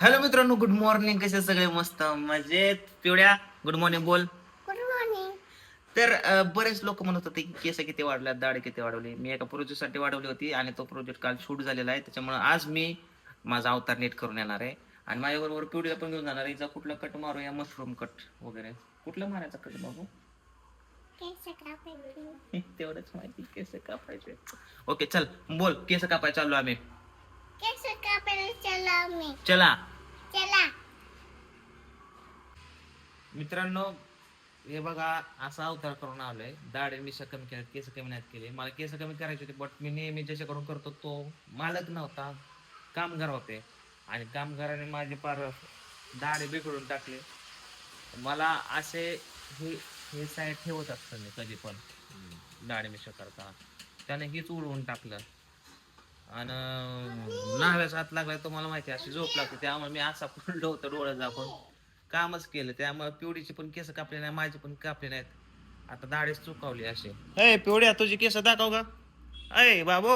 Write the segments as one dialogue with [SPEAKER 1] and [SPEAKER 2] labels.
[SPEAKER 1] Hello मित्रांनो, good morning. कसे सगळे? मस्त मजेत. पिवड्या गुड मॉर्निंग बोल.
[SPEAKER 2] Good morning.
[SPEAKER 1] तर बरेच लोक म्हणत होते की केस किती वाढल्यात, दाढी किती वाढवली. मी एका प्रोजेक्टसाठी वाढवली होती आणि तो प्रोजेक्ट काल शूट झालेला आहे. त्याच्यामुळे आज मी माझा अवतार नीट करून येणार आहे आणि माझ्याबरोबर पिवडीला पण घेऊन जाणार आहे. हिचा कुठला कट मारूया, मशरूम कट वगैरे. कुठला मारायचा कट बाबू?
[SPEAKER 2] केस कापायचे.
[SPEAKER 1] तेवढंच माहिती, केस कापायचे. ओके चल बोल, केस कापाय चाललो आम्ही.
[SPEAKER 2] केस कापायला चला आम्ही.
[SPEAKER 1] चला
[SPEAKER 2] चला.
[SPEAKER 1] मित्रांनो, हे बघा असा अवतार करून आलोय. दाढी मिशा कमी केल्यात, केस कमी नाहीत केले. मला केस कमी करायचे होते, बट मी नेहमी ज्याच्याकडून करतो तो मालक नव्हता, कामगार होते आणि कामगाराने माझे पार दाढी बिघडून टाकले. मला असे हे हे साईड ठेवत असतं मी कधी पण दाढी मिशा करताना. त्याने हीच उडवून टाकलं आणि नाव्याचा हात लागलाय तो मला माहिती, अशी झोप लागते. त्यामुळे मी असा पडलो होतो डोळं झाकून कामच केलं. त्यामुळे पिवडीची पण केस कापले नाही, माझी पण कापले नाहीत. आता दाढीच चुकावली असे. ए पिवड्या, तुझी केस दाखव का? अय बाबू,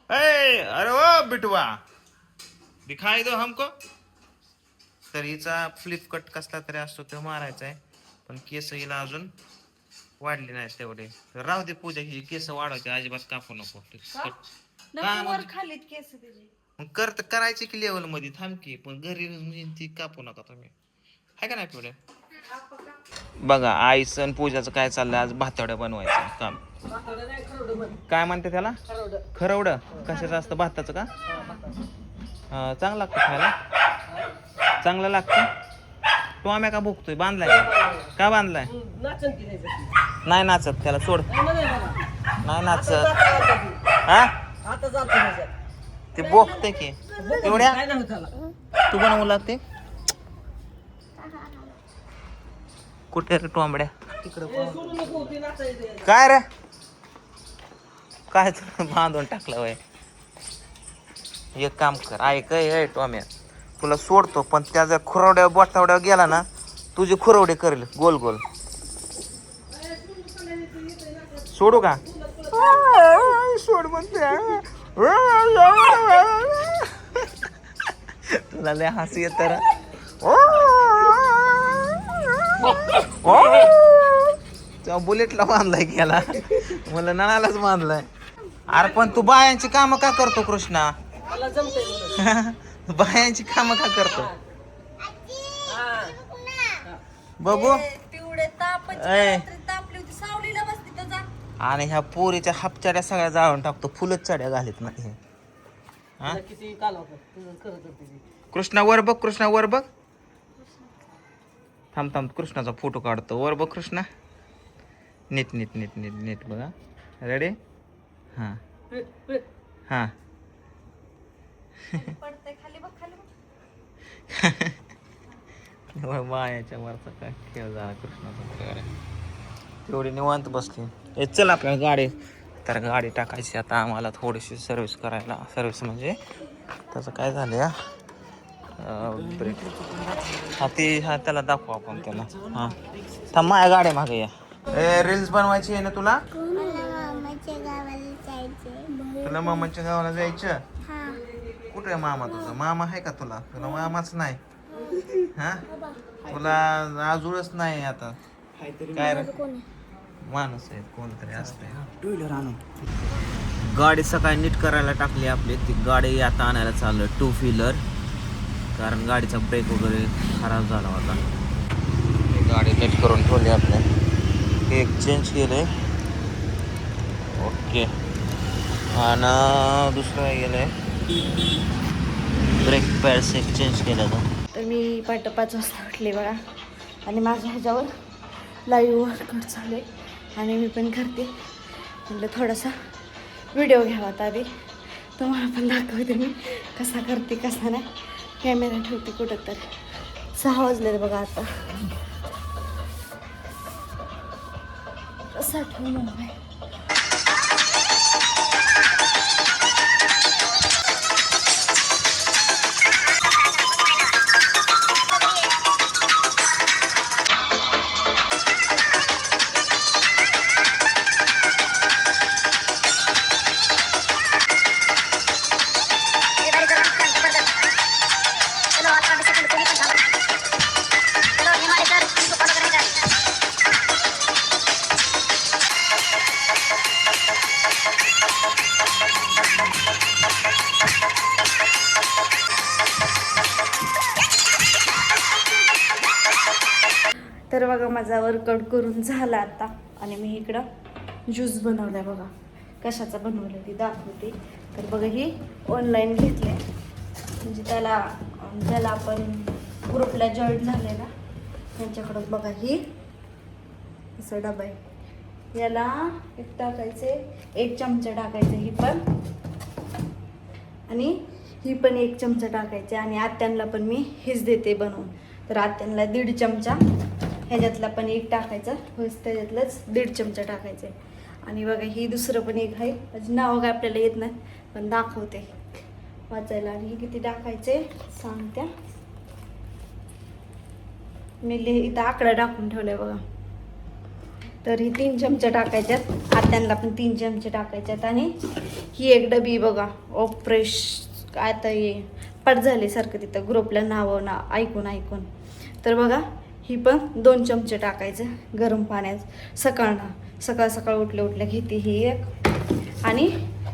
[SPEAKER 1] अय अरे ओ बिटवा, दिखाई दो हमको. तर हिचा फ्लिप कट कसला तरी असतो तो मारायचा आहे, पण केस हिला अजून वाढली नाही तेवढे. तर राहू दे पूजा, ही केस वाढवायची, अजिबात कापू नको.
[SPEAKER 3] वर खालीत केस त्याची.
[SPEAKER 1] मग करायची की लेवल मध्ये थांब की, पण घरी म्हणजे ती कापू नका तुम्ही, हाय का नाही पिवड्या? बघा आईचं आणि पूजाचं काय चाललंय, आज भातवड्या बनवायचं काम. काय म्हणते त्याला? खरवडं. कशाचं असतं? भाताचं का? चांगलं लागतं खायला, चांगलं लागतं. तो आम्ही का भुकतोय? बांधलाय का बांधलाय? नाही नाचत त्याला, सोड. नाही नाचत. हा ते बोकते की एवढ्या. तू बनवू लागते कुठे रे टोंबड्या? काय रे, काय बांधून टाकलं वय? एक काम कर, ऐक टोम्या, तुला सोडतो, पण त्या जर खुरवड्या बोटावड्या गेला ना, तुझे खुरवडे करेल गोल गोल. सोडू का? सोड म्हणते. तुला लय हसू येत तर. बुलेटला बांधलाय गेला, मला नळालाच बांधलाय. अरे पण तू बायांची कामं का करतो कृष्णा? बायांची कामं का करतो बघू? आणि ह्या पोरीच्या हापचाड्या सगळ्या जाळून टाकतो, फुलच चड्या घालीत नाही. कृष्णा वर बघ, कृष्णा वर बघ. थांब थांब, कृष्णाचा फोटो काढतो. वर बघ कृष्णा, नीट नीट नीट नीट नीट बघा. रेडी? हां हां. मायाच्या वरचा काय खेळ झाला कृष्णाचा. तेवढी निवांत बसली. हे चल आपल्या गाडी, तर गाडी टाकायची आता आम्हाला थोडीशी सर्व्हिस करायला. सर्व्हिस म्हणजे त्याचं काय झालं या ब्रेक. हा ती, हा त्याला दाखवू आपण त्याला. हां थांब, माझ्या गाड्या मागे या. ए रील्स बनवायची आहे ना तुला?
[SPEAKER 2] मामाच्या गावाला जायचे.
[SPEAKER 1] तुला मामाच्या गावाला जायचं?
[SPEAKER 2] हा.
[SPEAKER 1] कुठे आहे मामा तुझा? मामा आहे का तुला? तुला मामाच नाही. हा, तुला आजूळच नाही आता. काय रे, माणूस आहे कोणतरी असतंय. गाडी सकाळी नीट करायला टाकली आपली. ती गाडी आता आणायला चाललं, 2 व्हीलर, कारण गाडीचा ब्रेक वगैरे खराब झाला होता. गाडी नीट करून ठेवली आपल्या. एक चेंज केलंय, ओके. आणि दुसरं गेलंय ब्रेक पॅड्स एक चेंज केलं तर.
[SPEAKER 3] तर मी 5:15 वाजता उठले बघा, आणि माझ्या ह्याच्यावर लाईव्ह वर्कआउट चालू आहे आणि मी पण करते. म्हटलं थोडासा व्हिडिओ घ्यावा आता, आधी तुम्हाला पण दाखवते मी कसा करते कसा नाही. कॅमेरा ठेवते कुठं तर. 6 वाजले बघा आता. कसा ठेवू मोबाईल? तर बघा माझा वर्कआउट करून झाला आता आणि मी इकडं ज्यूस बनवलाय बघा. कशाचा बनवलं ती दाखवते. तर बघा ही ऑनलाईन घेतले, म्हणजे ज्याला आपण ग्रुपला जॉईन झाले ना त्यांच्याकडून बघा ही असं डबा आहे. याला एक टाकायचे, 1 चमचा टाकायचे ही पण, आणि ही पण 1 चमचा टाकायचे. आणि आत्यांना पण मी हेच देते बनवून. तर आत्यांना 1.5 चमचा, ह्याच्यातला पण 1 टाकायचा, बस त्याच्यातलंच 1.5 चमचा टाकायचे. आणि बघा ही दुसरं पण एक आहे, माझी नावं काय आपल्याला येत नाही पण दाखवते वाचायला. आणि हे किती टाकायचे सांगत्या मी, इथं आकडा टाकून ठेवलाय बघा. तर ही 3 चमचे टाकायच्यात, आत्यांना पण 3 चमचे टाकायच्यात. आणि ही एक डबी बघा ऑपरेश, आता हे पट झाले सारखं तिथं ग्रुपला नावं ऐकून. तर बघा ही पण 2 चमचे टाकायचं गरम पाण्यात सकाळ सकाळ उठल्या घेते ही एक. आणि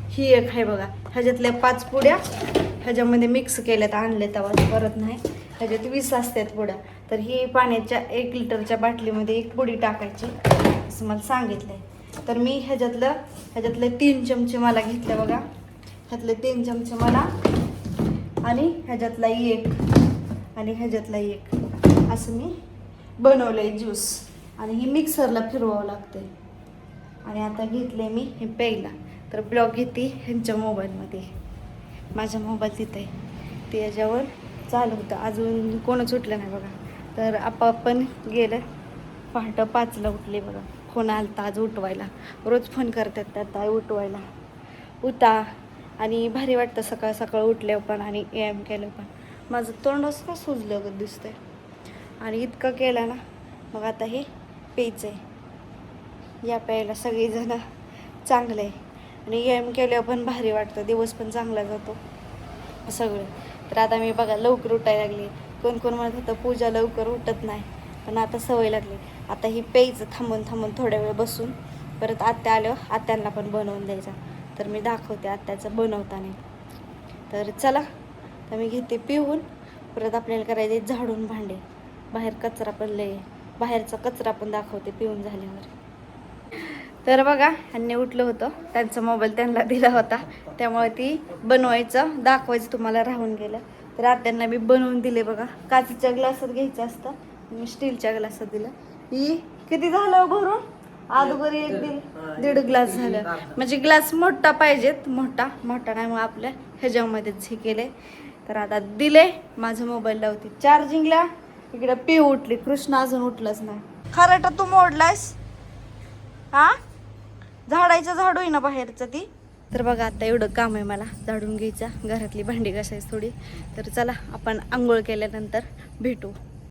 [SPEAKER 3] ही एक आहे बघा, ह्याच्यातल्या 5 पुड्या ह्याच्यामध्ये मिक्स केल्यात, आणले तेव्हा परत नाही, ह्याच्यात 20 असतात पुड्या. तर ही पाण्याच्या 1 लिटरच्या बाटलीमध्ये 1 पुडी टाकायची असं मला सांगितलंय. तर मी ह्याच्यातले 3 चमचे मला घेतले बघा, ह्यातले 3 चमचे मला, आणि ह्याच्यातला 1 आणि ह्याच्यातला 1 असं मी बनवलंय ज्यूस. आणि ही मिक्सरला फिरवावं लागते. आणि आता घेतले मी हे प्यायला. तर ब्लॉग घेते ह्यांच्या मोबाईलमध्ये, माझ्या मोबाईल तिथे ते याच्यावर चालू होतं, अजून कोणच उठलं नाही बघा. तर आपण गेलं, पहाटे 5ला उठले बघा. फोन आलता आज उठवायला, रोज फोन करतात त्यात उठवायला, उठा. आणि भारी वाटतं सकाळ सकाळ उठल्यावर पण आणि व्यायाम केलं पण. माझं तोंड असं का सुजलं गं दिसतंय. आणि इतकं केलं ना, मग आता हे प्यायचं आहे. या प्यायला सगळीजण चांगलं आहे. आणि व्यायाम केल्यावर पण भारी वाटतं, दिवस पण चांगला जातो सगळं. तर आता मी बघा लवकर उठायला लागली. कोण म्हणत होतं पूजा लवकर उठत नाही, पण आता सवय लागली. आता ही प्यायचं थांबून थोड्या वेळ बसून, परत आत्या आल्यावर आत्यांना पण बनवून द्यायचा. तर मी दाखवते आत्याचं बनवताना. तर चला, तर मी घेते पिऊन. परत आपल्याला करायचे झाडून भांडे, बाहेर कचरा पण बाहेरचा कचरा पण दाखवते पिऊन झाल्यावर. तर बघा ह्यांनी उठलं होतं, त्यांचा मोबाईल त्यांना दिला होता, त्यामुळे ती दाखवायचं तुम्हाला राहून गेलं. तर आत्यांना मी बनवून दिले बघा. काचेच्या ग्लासात घ्यायचं असतं, मी स्टीलच्या ग्लासात दिलं. ही किती झालं भरून, अगोदर 1.5 ग्लास झालं, म्हणजे ग्लास मोठा पाहिजेत, मोठा नाही मग आपल्या ह्याच्यामध्येच हे केले. तर आता दिले, माझा मोबाईल लावते चार्जिंगला. इकडे पिऊ उठली, कृष्ण अजून उठलंच नाही. खरं तू मोडलायस हा, झाडू आहे ना बाहेरचं ती. तर बघा आता एवढं काम आहे मला, झाडून घ्यायचा, घरातली भांडी घासायची थोडी. तर चला आपण आंघोळ केल्यानंतर भेटू.